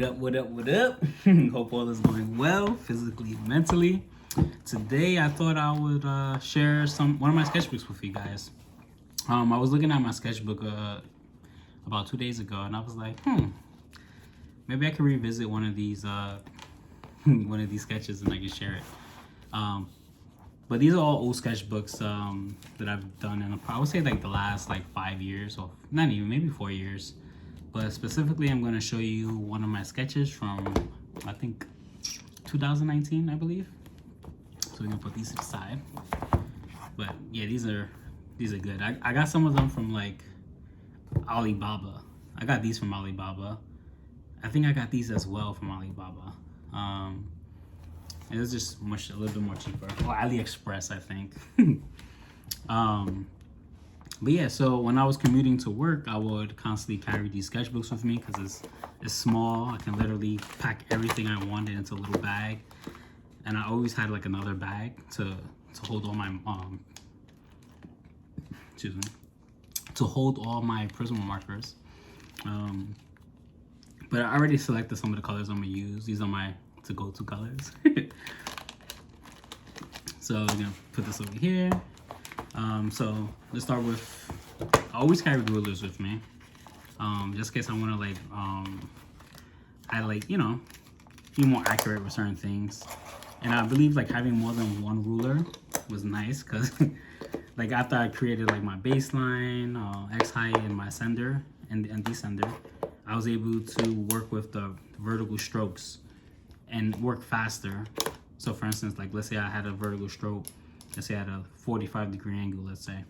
What up, what up, what up? Hope all is going well, physically and mentally. Today I thought I would share one of my sketchbooks with you guys. I was looking at my sketchbook about 2 days ago, and I was like, maybe I could revisit one of these sketches and I can share it. But these are all old sketchbooks that I've done in I would say like the last 5 years, or not even, maybe 4 years. But specifically, I'm going to show you one of my sketches from, I think, 2019, I believe. So we're going to put these to the side. But yeah, these are good. I got some of them from Alibaba. I got these from Alibaba. I think I got these as well from Alibaba. It was just a little bit more cheaper. Or AliExpress, I think. But yeah, so when I was commuting to work, I would constantly carry these sketchbooks with me because it's small. I can literally pack everything I wanted into a little bag. And I always had another bag to hold all my to hold all my Prism markers. But I already selected some of the colors I'm gonna use. These are my to-go-to colors. So we're gonna put this over here. So let's start with, I always carry rulers with me, just in case I want to be more accurate with certain things. And I believe having more than one ruler was nice because after I created my baseline, X height, and my sender and descender, I was able to work with the vertical strokes and work faster. So for instance, let's say I had a vertical stroke, let's say at a 45-degree angle, let's say.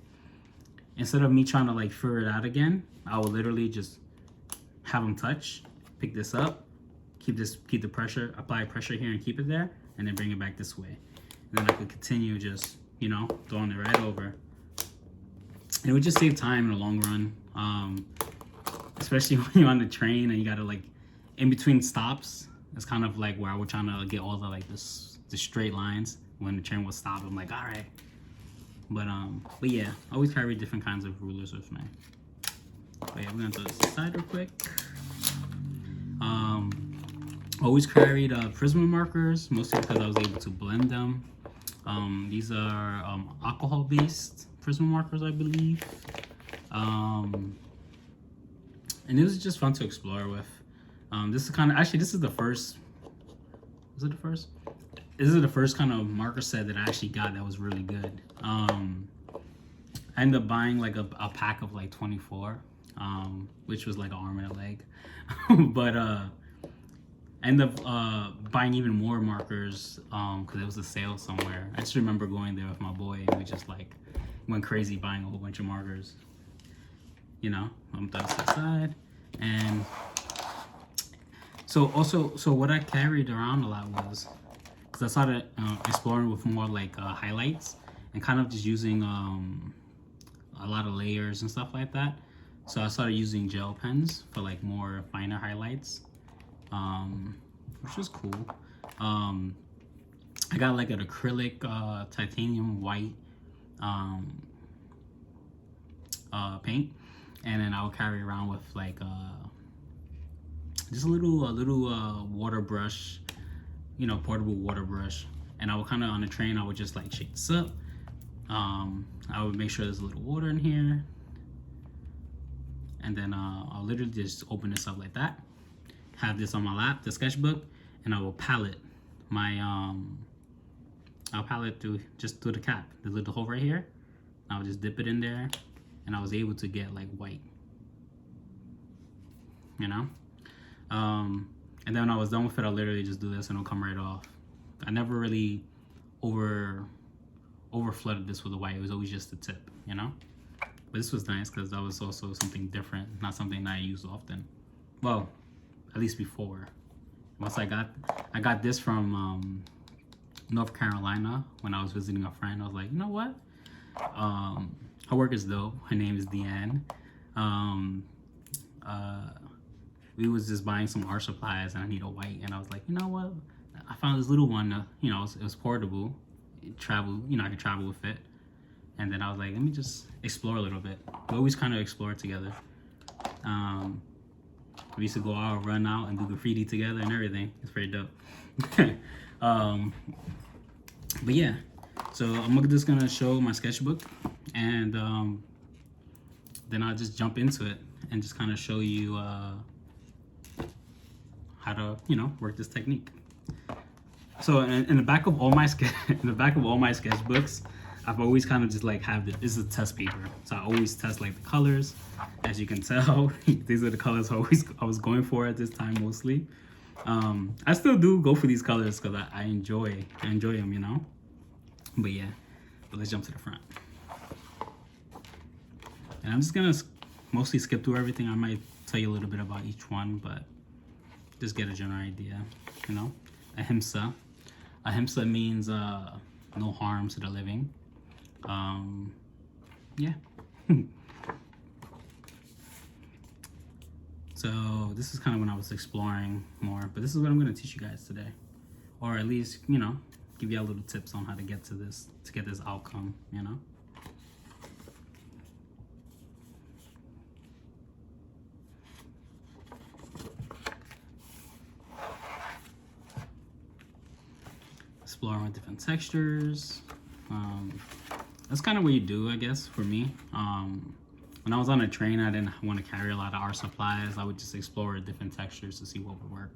Instead of me trying to figure it out again, I will literally just have them touch, pick this up, keep the pressure, apply pressure here and keep it there, and then bring it back this way. And then I could continue just, throwing it right over. And it would just save time in the long run, especially when you're on the train and you gotta in between stops. It's kind of where I was trying to get all the the straight lines. When the train would stop, I'm like, all right. But yeah, I always carry different kinds of rulers with me. But yeah, we're gonna throw this aside real quick. Always carried Prism markers, mostly because I was able to blend them. These are alcohol-based Prism markers, I believe. And it was just fun to explore with. This is this is the first. Was it the first? This is the first kind of marker set that I actually got that was really good. I ended up buying a pack of 24, which was an arm and a leg. But I ended up buying even more markers because it was a sale somewhere. I just remember going there with my boy and we just went crazy buying a whole bunch of markers. I'm done to the side. And so what I carried around a lot was, I started exploring with more highlights and kind of just using a lot of layers and stuff like that. So I started using gel pens for more finer highlights, which was cool. I got an acrylic titanium white paint, and then I would carry around with just a little water brush, portable water brush. And I would kind of, on the train, I would just shake this up. I would make sure there's a little water in here. And then I'll literally just open this up like that. Have this on my lap, the sketchbook, and I will palette my, I'll palette through the cap, the little hole right here. I would just dip it in there, and I was able to get white, and then when I was done with it, I'll literally just do this and it'll come right off. I never really over flooded this with the white. It was always just the tip, But this was nice because that was also something different, not something that I use often. Well, at least before. Once I got this from North Carolina when I was visiting a friend. I was like, you know what? Her work is dope. Her name is Deanne. We was just buying some art supplies and I need a white, and I was like, you know what? I found this little one, it was portable. I could travel with it. And then I was like, let me just explore a little bit. We always kind of explore together. We used to go out, run out, and do graffiti together and everything. It's pretty dope. But yeah, so I'm just gonna show my sketchbook, and then I'll just jump into it and just kind of show you how to, work this technique. So in the back of all my sketchbooks, I've always kind of just like have this is a test paper. So I always test like the colors. As you can tell, these are the colors I was going for at this time mostly. I still do go for these colors because I enjoy them, But yeah, but let's jump to the front. And I'm just gonna mostly skip through everything. I might tell you a little bit about each one, but just get a general idea, Ahimsa. Ahimsa means no harm to the living. Yeah. So this is kind of when I was exploring more, but this is what I'm going to teach you guys today, or at least give you a little tips on how to get to this, outcome. Exploring with different textures. That's kind of what you do, I guess, for me. When I was on a train, I didn't want to carry a lot of art supplies. I would just explore different textures to see what would work.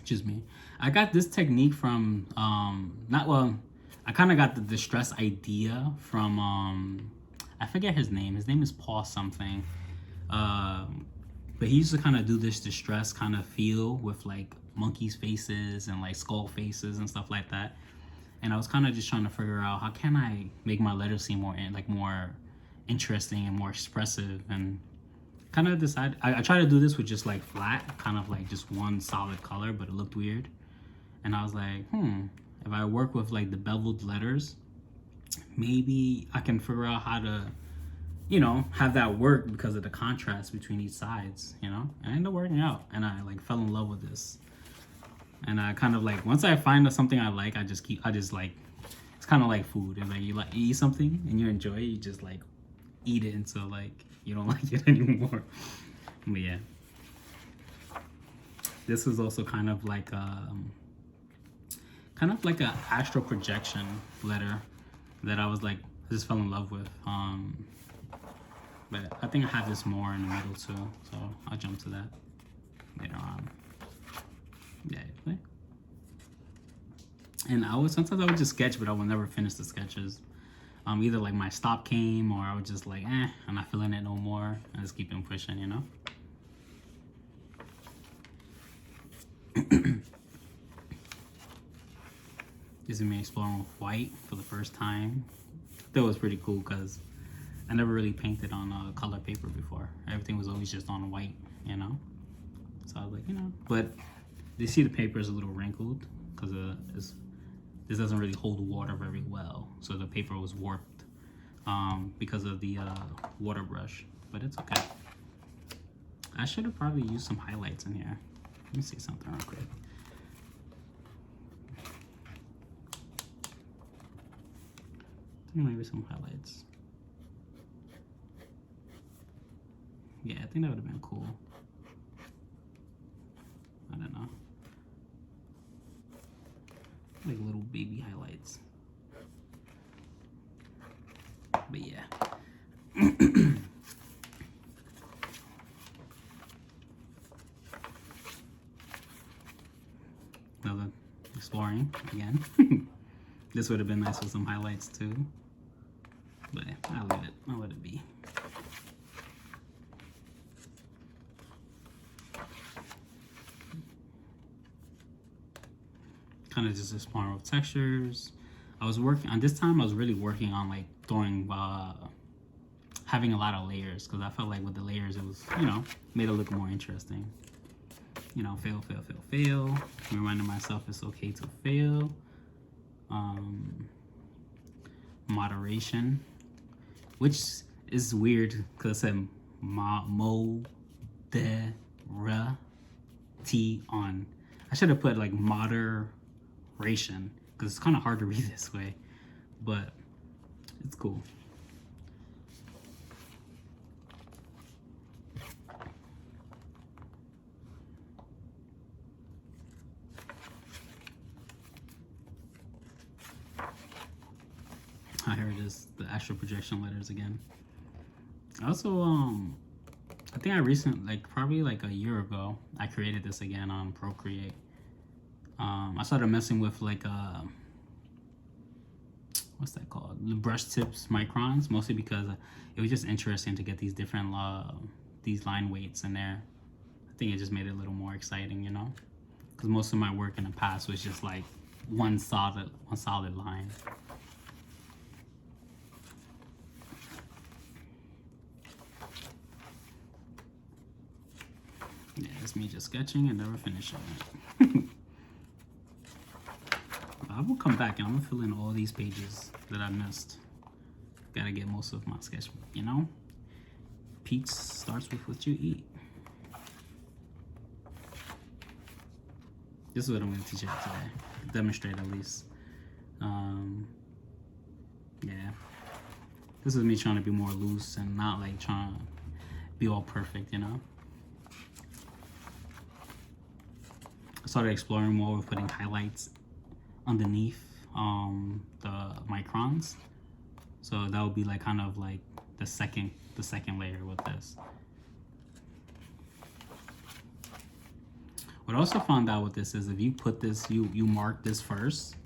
Just me. I got this technique from, I kind of got the distress idea from, I forget his name. His name is Paul something. But he used to kind of do this distress kind of feel with like monkeys' faces and like skull faces and stuff like that. And I was kind of just trying to figure out how can I make my letters seem more interesting and more expressive, and kind of decide. I try to do this with just like flat, kind of like just one solid color, but it looked weird. And I was like, if I work with like the beveled letters, maybe I can figure out how to, have that work because of the contrast between each sides, and it ended up working out. And I like fell in love with this. And I kind of like, once I find something I like, it's kind of like food. It's like you eat something and you enjoy it, you just like eat it until like you don't like it anymore. But yeah, this is also kind of like a astral projection letter that I was like, I just fell in love with. But I think I have this more in the middle too, so I'll jump to that later on. Yeah. And sometimes I would just sketch, but I would never finish the sketches. Either like my stop came, or I would just like, I'm not feeling it no more. I just keep on pushing, This is me exploring with white for the first time. That was pretty cool because I never really painted on color paper before. Everything was always just on white, So I was like, but you see the paper is a little wrinkled because this doesn't really hold water very well. So the paper was warped because of the water brush, but it's okay. I should have probably used some highlights in here. Let me see something real quick. Maybe some highlights. Yeah, I think that would have been cool. I don't know. Like little baby highlights. But yeah. Another exploring again. This would have been nice with some highlights too. But I'll leave it. I'll let it be. Kind of just exploring with textures. I was working on this time. I was really working on like throwing, having a lot of layers, because I felt like with the layers it was, made it look more interesting. Fail, fail, fail, fail. Reminding myself it's okay to fail. Moderation, which is weird because I said moderation. On. I should have put like moderation because it's kind of hard to read this way, but it's cool. Here it is, the astral projection letters again. Also, I think I recently, like probably like a year ago, I created this again on Procreate. I started messing with like what's that called? The brush tips microns, mostly because it was just interesting to get these different these line weights in there. I think it just made it a little more exciting, you know, because most of my work in the past was just like one solid line. Yeah, it's me just sketching and never finishing it. I will come back and I'm gonna fill in all these pages that I missed. Gotta get most of my sketchbook, you know? Pizza starts with what you eat. This is what I'm gonna teach you today. Demonstrate at least. Yeah. This is me trying to be more loose and not like trying to be all perfect, you know? I started exploring more with putting highlights underneath the microns, so that would be like kind of like the second layer with this. What I also found out with this is if you put this, you mark this first,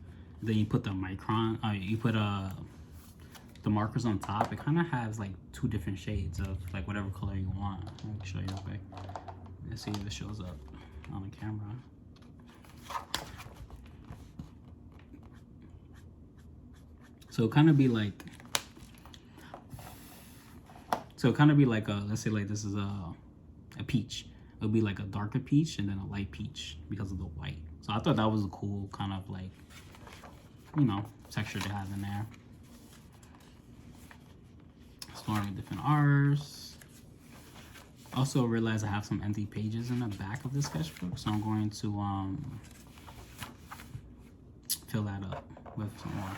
then you put the micron, you put the markers on top. It kind of has like two different shades of like whatever color you want. Let me show you real quick. Let's see if it shows up on the camera. So it kind of be like, let's say like this is a peach. It'll be like a darker peach and then a light peach because of the white. So I thought that was a cool kind of like, you know, texture to have in there. Exploring different R's. Also realized I have some empty pages in the back of the sketchbook, so I'm going to fill that up with some more.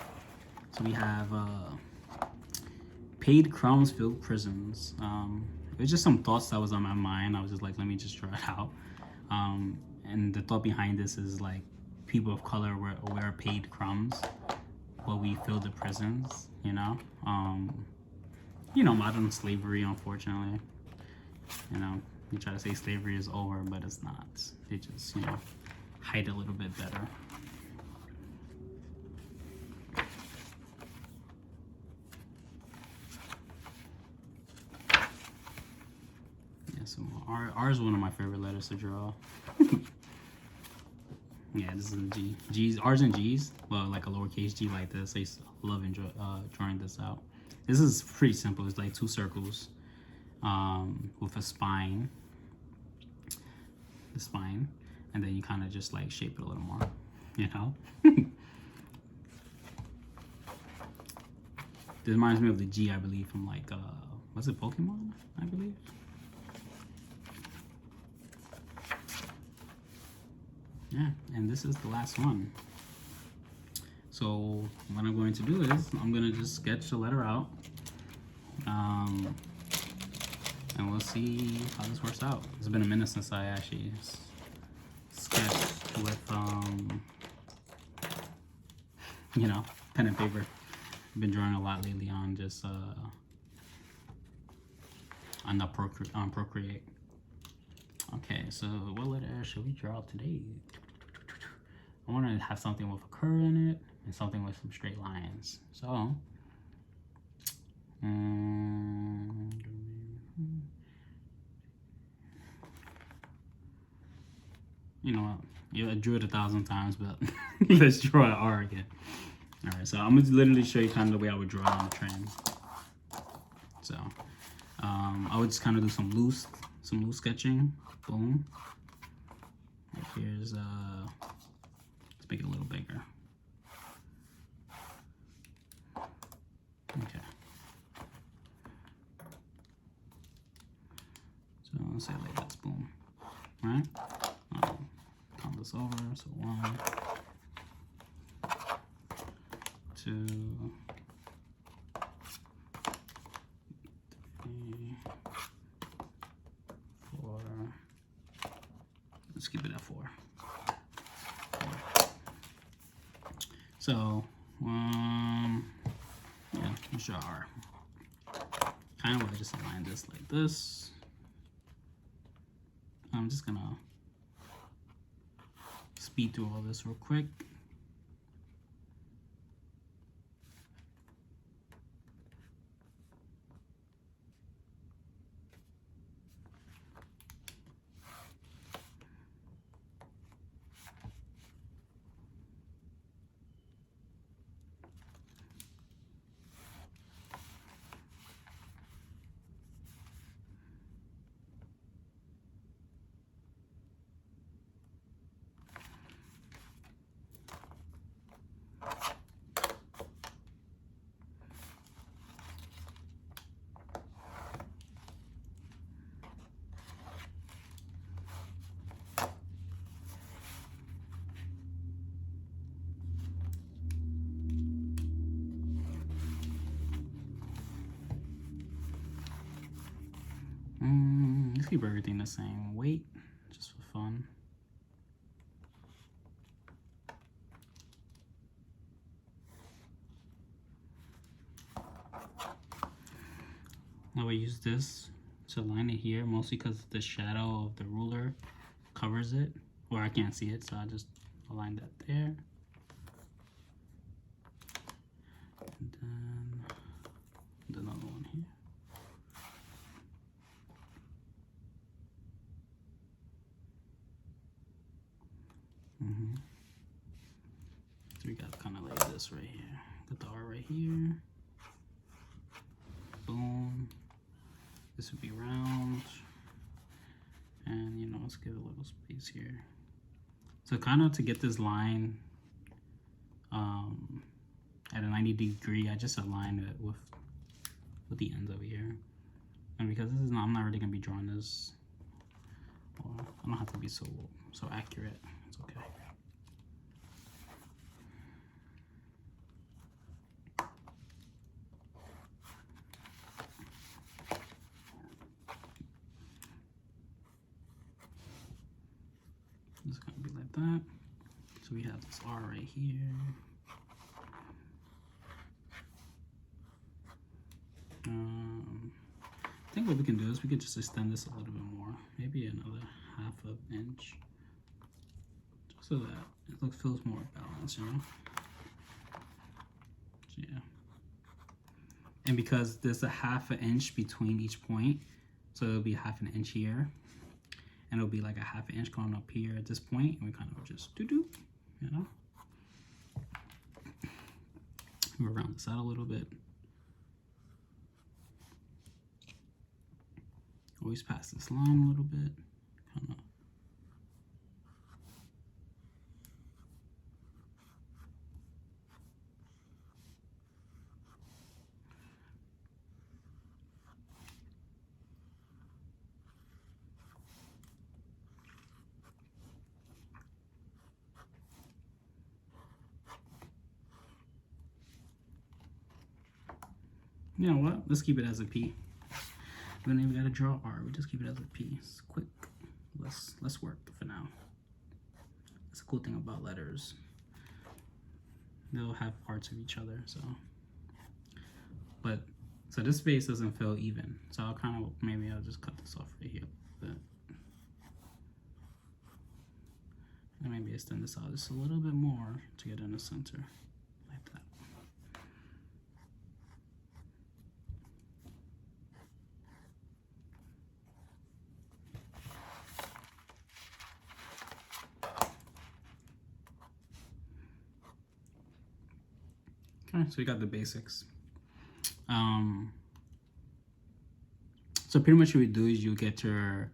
So we have paid crumbs filled prisons. It was just some thoughts that was on my mind. I was just like, let me just draw it out. And the thought behind this is like people of color wear paid crumbs, but we fill the prisons, you know? Modern slavery, unfortunately. You know, you try to say slavery is over, but it's not. They just, you know, hide a little bit better. Yeah, so R is one of my favorite letters to draw. Yeah, this is a G. G's, R's and G's, well, like a lowercase g like this. I used to love drawing this out. This is pretty simple. It's like two circles with a spine. The spine, and then you kind of just like shape it a little more, you know? This reminds me of the G, I believe, from like, was it Pokemon, I believe? Yeah, and this is the last one. So what I'm going to do is I'm going to just sketch the letter out, and we'll see how this works out. It's been a minute since I actually sketched with, you know, pen and paper. I've been drawing a lot lately on just on Procreate. Okay, so what letter should we draw today? I want to have something with a curve in it and something with some straight lines. So, you know what? Yeah, I drew it 1,000 times, but let's draw an R again. All right, so I'm gonna literally show you kind of the way I would draw it on the train. So, I would just kind of do some loose sketching. Boom. Right, here's let's make it a little bigger. Okay. So let's say like this. Boom. Right. Count this over. So 1, 2, 3, 4. Let's keep it at 4. So, jar. Kind of want to just align this like this. I'm just gonna speed through all this real quick. Let's keep everything the same weight, just for fun. Now I use this to align it here, mostly because the shadow of the ruler covers it, or I can't see it, so I just align that there. And then another one here. So we got kind of like this right here. Got the R right here. Boom. This would be round. And you know, let's give it a little space here. So kind of to get this line at a 90 degree, I just align it with the ends over here. And because this is not, I'm not really gonna be drawing this. Well, I don't have to be so accurate. It's okay. It's gonna be like that. So we have this R right here. I think what we can do is we could just extend this a little bit more, maybe another ½ inch, just so that it feels more balanced, you know. So, yeah. And because there's a ½ inch between each point, so it'll be ½ inch here, and it'll be like a ½ inch going up here at this point, and we kind of just do, you know. We'll round this out a little bit. Always pass this line a little bit, kind of. You know what? Let's keep it as a P. We don't even gotta draw R. We just keep it as a P. It's quick, less work for now. That's a cool thing about letters. They'll have parts of each other. So this space doesn't feel even. So I'll kind of maybe I'll just cut this off right here a bit, and maybe extend this out just a little bit more to get in the center, like that. Okay, so we got the basics. So pretty much what you do is you get your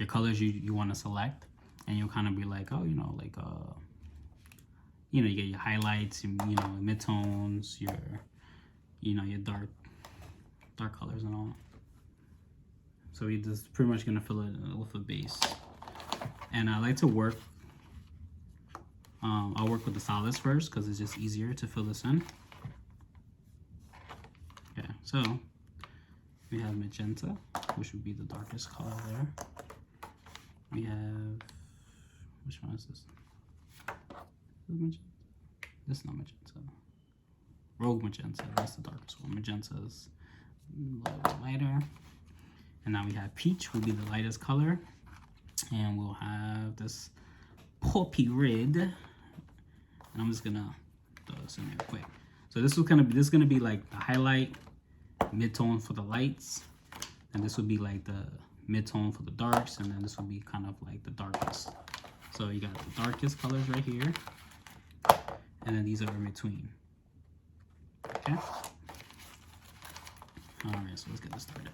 colors you want to select, and you'll kind of be like, oh, you know, like you know, you get your highlights, you know, midtones, your dark colors and all. So we just pretty much gonna fill it with a base. And I like to work. I'll work with the solids first because it's just easier to fill this in. Okay, so we have magenta, which would be the darkest color there. We have, which one is this? This is magenta. This is not magenta. Rogue magenta. That's the darkest one. Magenta is a little bit lighter. And now we have peach will be the lightest color. And we'll have this poppy red. And I'm just gonna throw this in there quick. So this is gonna be like the highlight, mid-tone for the lights. And this would be like the mid-tone for the darks. And then this would be kind of like the darkest. So you got the darkest colors right here. And then these are in between. Okay. All right, so let's get this started.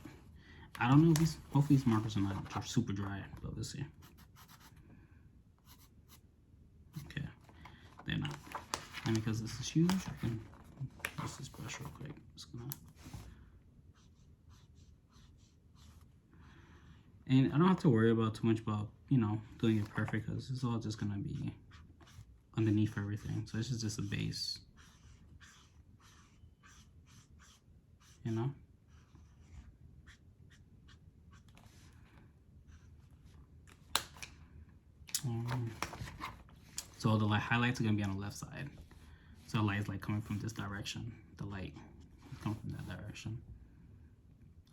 I don't know if these, hopefully these markers are not super dry, but let's see. Okay, they're not. And because this is huge, I can use this brush real quick. Just gonna. And I don't have to worry about too much about, you know, doing it perfect, because it's all just gonna be underneath everything. So this is just a base. You know? So the highlights are gonna be on the left side. So the light is like coming from this direction. The light is coming from that direction.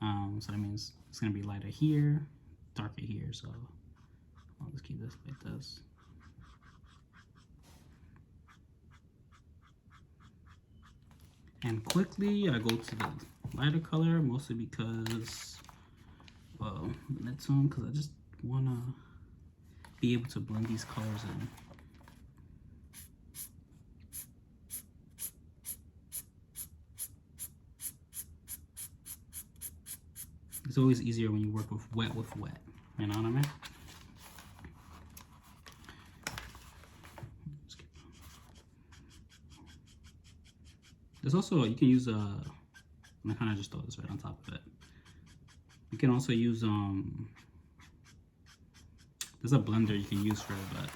So that means it's gonna be lighter here, darker here. So I'll just keep this like this. And quickly I go to the lighter color, mostly because, well, mid-tone, because I just wanna be able to blend these colors in. It's always easier when you work with wet, you know what I mean? There's also, you can use I'm kind of just throw this right on top of it. You can also use there's a blender you can use for it, but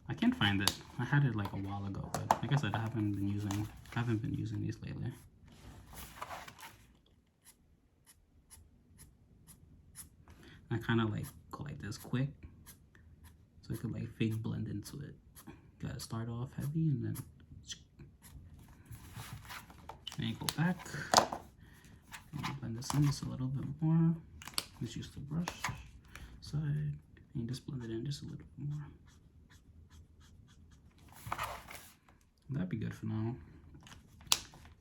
I can't find it. I had it like a while ago, but like I said, I haven't been using these lately. I kind of like go like this quick, so I could like fake blend into it. Gotta start off heavy and then you go back. And blend this in just a little bit more. Just use the brush side and you just blend it in just a little bit more. That'd be good for now.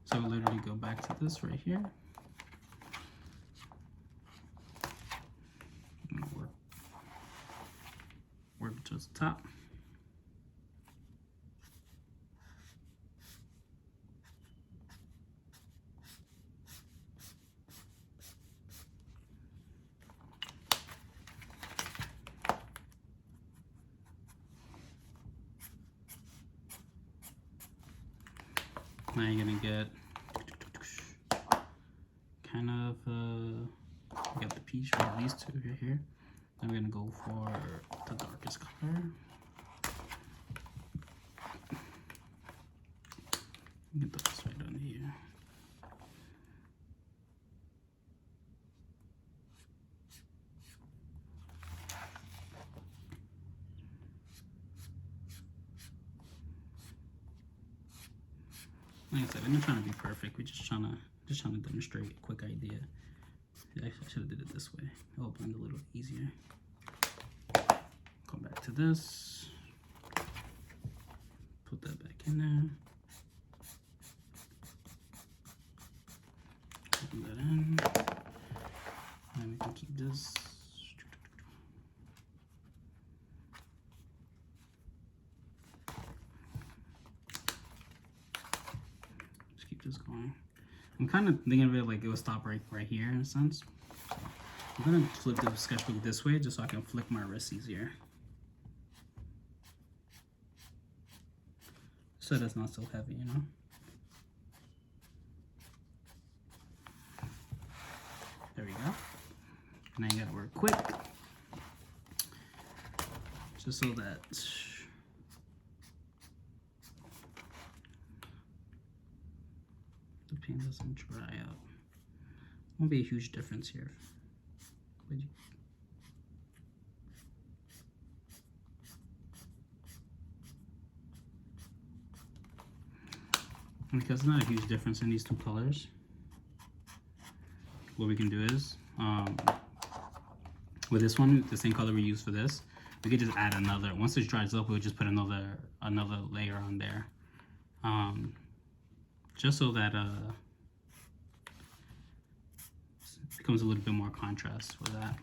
So I'll literally go back to this right here. Work towards the top. Now you're gonna get kind of get the peach for these two right here. I'm gonna go for the darkest color. Get this right on here. Like I said, I'm not trying to be perfect. We're just trying to demonstrate a quick idea. I should have did it this way. It'll blend a little easier. Come back to this. Put that back in there. Put that in. And we can keep this. Just keep this going. I'm kind of thinking of it like it would stop right here in a sense. I'm gonna flip the sketchbook this way just so I can flick my wrist easier. So that's not so heavy, you know? There we go. Now you gotta work quick. Just so that the paint doesn't dry out. Won't be a huge difference here. because there's not a huge difference in these two colors, what we can do is, with this one, the same color we use for this, we could just add another. Once this dries up, we'll just put another layer on there, just so that it becomes a little bit more contrast with that.